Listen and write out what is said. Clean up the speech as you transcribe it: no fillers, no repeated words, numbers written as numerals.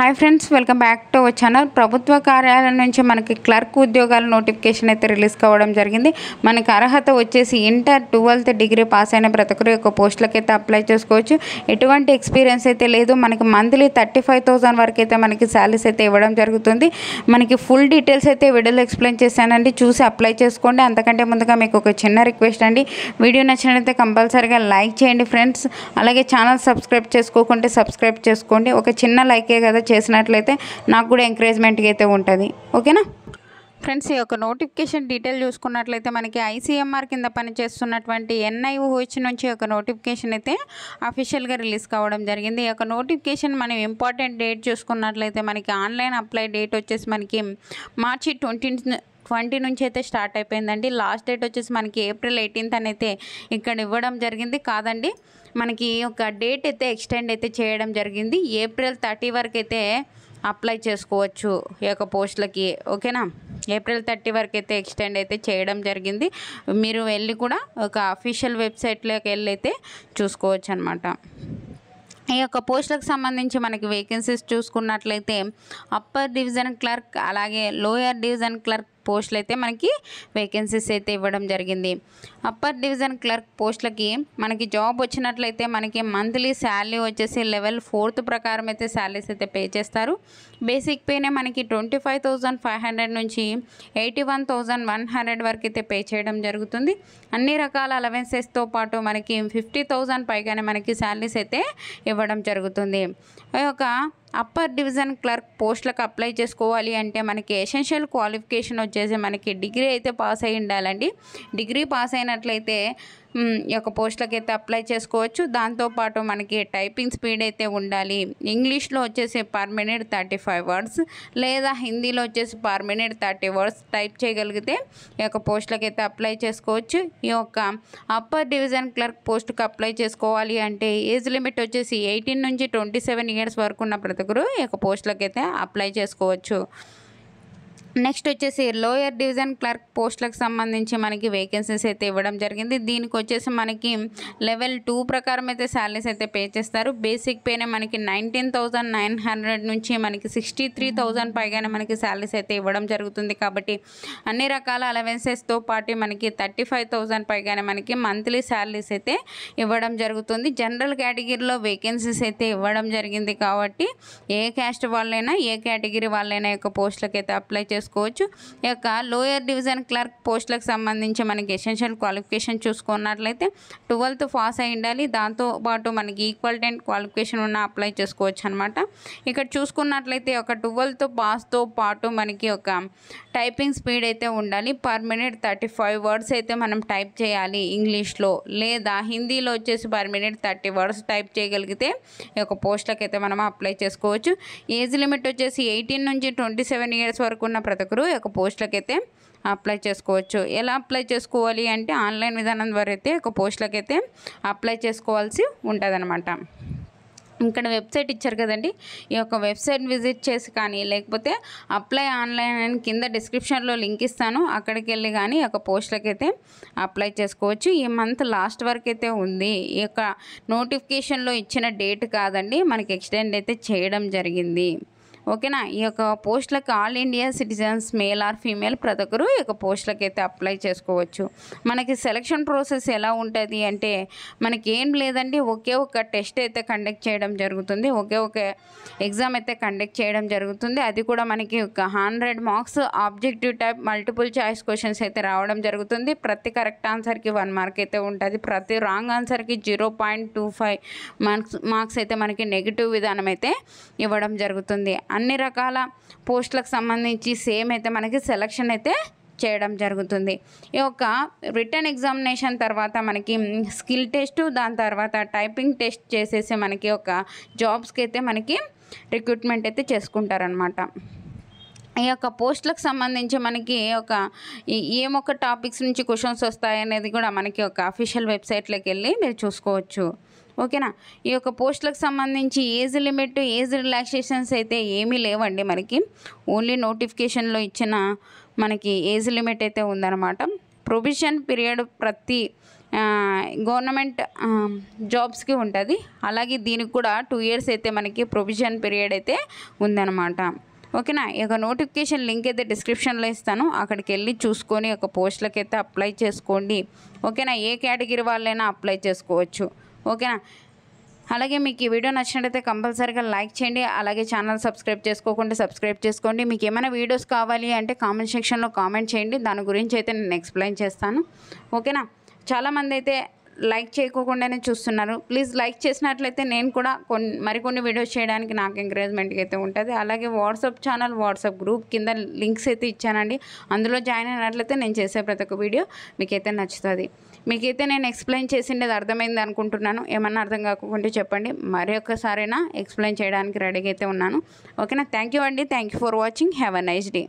Hi friends, welcome back to our channel. ప్రభుత్వ కార్యాలయం నుంచి మనకి క్లర్క్ ఉద్యోగాల నోటిఫికేషన్ అయితే రిలీజ్ కావడం జరిగింది. మనకి అర్హత వచ్చేసి ఇంటర్ 12th డిగ్రీ పాస్ అయిన ప్రతి ఒక్కరు యొక్క పోస్టులకు అయితే అప్లై చేసుకోవచ్చు. ఎటువంటి ఎక్స్పీరియన్స్ అయితే లేదు. మనకి మంత్లీ 35,000 వరకు అయితే మనకి శాలరీస్ అయితే ఇవ్వడం జరుగుతుంది. మనకి ఫుల్ డీటెయిల్స్ అయితే వీడియోలో ఎక్స్ప్లెయిన్ చేశానండి, చూసి అప్లై చేసుకోండి. అంతకంటే ముందుగా మీకు ఒక చిన్న రిక్వెస్ట్ అండి, వీడియో నచ్చినట్లయితే కంపల్సరీగా లైక్ చేయండి ఫ్రెండ్స్. అలాగే ఛానల్ సబ్స్క్రైబ్ చేసుకోకుంటే సబ్స్క్రైబ్ చేసుకోండి. ఒక చిన్న లైకే కదా చేసినట్లయితే నాకు కూడా ఎంకరేజ్మెంట్గా అయితే ఉంటుంది. ఓకేనా ఫ్రెండ్స్, ఈ యొక్క నోటిఫికేషన్ డీటెయిల్ చూసుకున్నట్లయితే మనకి ఐసీఎంఆర్ కింద పనిచేస్తున్నటువంటి ఎన్ఐఓహెచ్ నుంచి ఒక నోటిఫికేషన్ అయితే అఫీషియల్గా రిలీజ్ కావడం జరిగింది. ఈ యొక్క నోటిఫికేషన్ మనం ఇంపార్టెంట్ డేట్ చూసుకున్నట్లయితే మనకి ఆన్లైన్ అప్లై డేట్ వచ్చేసి మనకి మార్చి 20 నుంచి అయితే స్టార్ట్ అయిపోయిందండి. లాస్ట్ డేట్ వచ్చేసి మనకి ఏప్రిల్ 18th అని అయితే ఇక్కడ ఇవ్వడం జరిగింది. కాదండి, మనకి ఒక డేట్ అయితే ఎక్స్టెండ్ అయితే చేయడం జరిగింది. ఏప్రిల్ 30 వరకు అయితే అప్లై చేసుకోవచ్చు ఈ యొక్క పోస్టులకి. ఓకేనా, ఏప్రిల్ 30 వరకు అయితే ఎక్స్టెండ్ అయితే చేయడం జరిగింది. మీరు వెళ్ళి కూడా ఒక అఫీషియల్ వెబ్సైట్లోకి వెళ్ళి అయితే చూసుకోవచ్చు అనమాట. ఈ యొక్క పోస్టులకు సంబంధించి మనకి వేకెన్సీస్ చూసుకున్నట్లయితే అప్పర్ డివిజన్ క్లర్క్ అలాగే లోయర్ డివిజన్ క్లర్క్ పోస్టులు అయితే మనకి వేకెన్సీస్ అయితే ఇవ్వడం జరిగింది. అప్పర్ డివిజన్ క్లర్క్ పోస్టులకి మనకి జాబ్ వచ్చినట్లయితే మనకి మంత్లీ శాలరీ వచ్చేసి లెవెల్ 4th ప్రకారం అయితే శాలరీస్ అయితే పే చేస్తారు. బేసిక్ పేనే మనకి 25,500 నుంచి 81,100 వరకు అయితే పే చేయడం జరుగుతుంది. అన్ని రకాల అలవెన్సెస్తో పాటు మనకి 50,000 పైగానే మనకి శాలరీస్ అయితే ఇవ్వడం జరుగుతుంది. ఈ యొక్క అప్పర్ డివిజన్ క్లర్క్ పోస్టులకు అప్లై చేసుకోవాలి అంటే మనకి ఎసెన్షియల్ క్వాలిఫికేషన్ వచ్చేసి మనకి డిగ్రీ అయితే పాస్ అయి ఉండాలండి. డిగ్రీ పాస్ అయినట్లయితే ఈ యొక్క పోస్టులకు అయితే అప్లై చేసుకోవచ్చు. దాంతోపాటు మనకి టైపింగ్ స్పీడ్ అయితే ఉండాలి. ఇంగ్లీష్లో వచ్చేసి పర్ మినిట్ 35 words లేదా హిందీలో వచ్చేసి పర్ మినిట్ 30 words టైప్ చేయగలిగితే ఈ యొక్క పోస్టులకు అయితే అప్లై చేసుకోవచ్చు. ఈ యొక్క అప్పర్ డివిజన్ క్లర్క్ పోస్టుకు అప్లై చేసుకోవాలి అంటే ఏజ్ లిమిట్ వచ్చేసి 18 నుంచి 27 years వరకు ఉన్న ప్రతి ఒక్కరు ఈ యొక్క పోస్టులకు అయితే అప్లై చేసుకోవచ్చు. నెక్స్ట్ వచ్చేసి లోయర్ డివిజన్ క్లర్క్ పోస్టులకు సంబంధించి మనకి వేకెన్సీస్ అయితే ఇవ్వడం జరిగింది. దీనికి వచ్చేసి మనకి లెవెల్ 2 ప్రకారం అయితే శాలరీస్ అయితే పే చేస్తారు. బేసిక్ పేనే మనకి 19,900 నుంచి మనకి 63,000 పైగానే మనకి శాలరీస్ అయితే ఇవ్వడం జరుగుతుంది. కాబట్టి అన్ని రకాల అలవెన్సెస్తో పాటు మనకి 35,000 పైగానే మనకి మంత్లీ శాలరీస్ అయితే ఇవ్వడం జరుగుతుంది. జనరల్ కేటగిరీలో వేకెన్సీస్ అయితే ఇవ్వడం జరిగింది కాబట్టి ఏ క్యాస్ట్ వాళ్ళైనా ఏ కేటగిరీ వాళ్ళైనా యొక్క పోస్టులకు అయితే అప్లై చేసుకోవచ్చు. ఈ యొక్క లోయర్ డివిజన్ క్లర్క్ పోస్టులకు సంబంధించి మనకి ఎసెన్షియల్ క్వాలిఫికేషన్ చూసుకున్నట్లయితే 12th పాస్ అయి ఉండాలి. దాంతోపాటు మనకి ఈక్వలెంట్ క్వాలిఫికేషన్ ఉన్న అప్లై చేసుకోవచ్చు అనమాట. ఇక్కడ చూసుకున్నట్లయితే ఒక 12th పాస్తో పాటు మనకి ఒక టైపింగ్ స్పీడ్ అయితే ఉండాలి. పర్ మినిట్ 35 words అయితే మనం టైప్ చేయాలి ఇంగ్లీష్లో, లేదా హిందీలో వచ్చేసి పర్ మినిట్ 30 words టైప్ చేయగలిగితే ఈ యొక్క పోస్టులకు అయితే మనం అప్లై చేసుకోవచ్చు. ఏజ్ లిమిట్ వచ్చేసి 18 నుంచి 27 years వరకు ఉన్న ప్రతి ఒక్కరు ఈ యొక్క పోస్టులకు అయితే అప్లై చేసుకోవచ్చు. ఎలా అప్లై చేసుకోవాలి అంటే ఆన్లైన్ విధానం ద్వారా అయితే ఒక పోస్టులకు అయితే అప్లై చేసుకోవాల్సి ఉంటుంది అనమాట. ఇక్కడ వెబ్సైట్ ఇచ్చారు కదండి, ఈ యొక్క వెబ్సైట్ విజిట్ చేసి కానీ లేకపోతే అప్లై ఆన్లైన్ అని కింద డిస్క్రిప్షన్లో లింక్ ఇస్తాను, అక్కడికి వెళ్ళి కానీ ఈ యొక్క పోస్టులకు అయితే అప్లై చేసుకోవచ్చు. ఈ మంత్ లాస్ట్ వరకు అయితే ఉంది. ఈ యొక్క నోటిఫికేషన్లో ఇచ్చిన డేట్ కాదండి, మనకి ఎక్స్టెండ్ అయితే చేయడం జరిగింది. ఓకేనా, ఈ యొక్క పోస్టులకు all India citizens male or female ప్రతి ఒక్కరు ఈ యొక్క పోస్టులకు అయితే అప్లై చేసుకోవచ్చు. మనకి సెలక్షన్ ప్రాసెస్ ఎలా ఉంటుంది అంటే మనకి ఏం లేదండి, ఒకే ఒక టెస్ట్ అయితే కండక్ట్ చేయడం జరుగుతుంది. ఒకే ఒక ఎగ్జామ్ అయితే కండక్ట్ చేయడం జరుగుతుంది. అది కూడా మనకి ఒక 100 marks objective type multiple choice questions అయితే రావడం జరుగుతుంది. ప్రతి కరెక్ట్ ఆన్సర్కి 1 mark అయితే ఉంటుంది. ప్రతి రాంగ్ ఆన్సర్కి 0.25 మార్క్స్ అయితే మనకి నెగిటివ్ విధానం అయితే ఇవ్వడం జరుగుతుంది. అన్ని రకాల పోస్టులకు సంబంధించి సేమ్ అయితే మనకి సెలక్షన్ అయితే చేయడం జరుగుతుంది. ఈ యొక్క రిటర్న్ ఎగ్జామినేషన్ తర్వాత మనకి స్కిల్ టెస్ట్, దాని తర్వాత టైపింగ్ టెస్ట్ చేసేసి మనకి ఒక జాబ్స్కి అయితే మనకి రిక్రూట్మెంట్ అయితే చేసుకుంటారనమాట. ఈ యొక్క పోస్టులకు సంబంధించి మనకి ఒక ఏమొక టాపిక్స్ నుంచి క్వశ్చన్స్ వస్తాయనేది కూడా మనకి ఒక అఫీషియల్ వెబ్సైట్లోకి వెళ్ళి మీరు చూసుకోవచ్చు. ఓకేనా, ఈ యొక్క పోస్టులకు సంబంధించి ఏజ్ లిమిట్, ఏజ్ రిలాక్సేషన్స్ అయితే ఏమీ లేవండి. మనకి ఓన్లీ నోటిఫికేషన్లో ఇచ్చిన మనకి ఏజ్ లిమిట్ అయితే ఉందన్నమాట. ప్రొవిజన్ పీరియడ్ ప్రతి గవర్నమెంట్ జాబ్స్కి ఉంటుంది. అలాగే దీనికి కూడా 2 years అయితే మనకి ప్రొవిజన్ పీరియడ్ అయితే ఉందన్నమాట. ఓకేనా. ఇక నోటిఫికేషన్ లింక్ అయితే డిస్క్రిప్షన్లో ఇస్తాను, అక్కడికి వెళ్ళి చూసుకొని ఒక పోస్టులకి అయితే అప్లై చేసుకోండి. ఓకేనా. ఏ కేటగిరీ వాళ్ళైనా అప్లై చేసుకోవచ్చు. ఓకేనా. అలాగే మీకు ఈ వీడియో నచ్చినట్లయితే కంపల్సరీగా లైక్ చేయండి. అలాగే ఛానల్ సబ్స్క్రైబ్ చేసుకోకుండా సబ్స్క్రైబ్ చేసుకోండి. మీకు ఏమైనా వీడియోస్ కావాలి అంటే కామెంట్ సెక్షన్లో కామెంట్ చేయండి, దాని గురించి అయితే నేను ఎక్స్ప్లెయిన్ చేస్తాను. ఓకేనా. చాలామంది అయితే లైక్ చేయకోకుండానే చూస్తున్నారు. ప్లీజ్ లైక్ చేసినట్లయితే నేను కూడా మరికొన్ని వీడియోస్ చేయడానికి నాకు ఎంకరేజ్మెంట్గా అయితే ఉంటుంది. అలాగే వాట్సాప్ ఛానల్, వాట్సాప్ గ్రూప్ కింద లింక్స్ అయితే ఇచ్చానండి, అందులో జాయిన్ అయినట్లయితే నేను చేసే ప్రతి ఒక్క వీడియో మీకైతే నచ్చుతుంది. మీకైతే నేను ఎక్స్ప్లెయిన్ చేసిండేది అర్థమైంది అనుకుంటున్నాను. ఏమన్నా అర్థం కాకుండా చెప్పండి, మరి ఒక్కసారైనా ఎక్స్ప్లెయిన్ చేయడానికి రెడీగా అయితే ఉన్నాను. ఓకేనా. థ్యాంక్ యూ అండి. Thank you for watching. Have a nice day.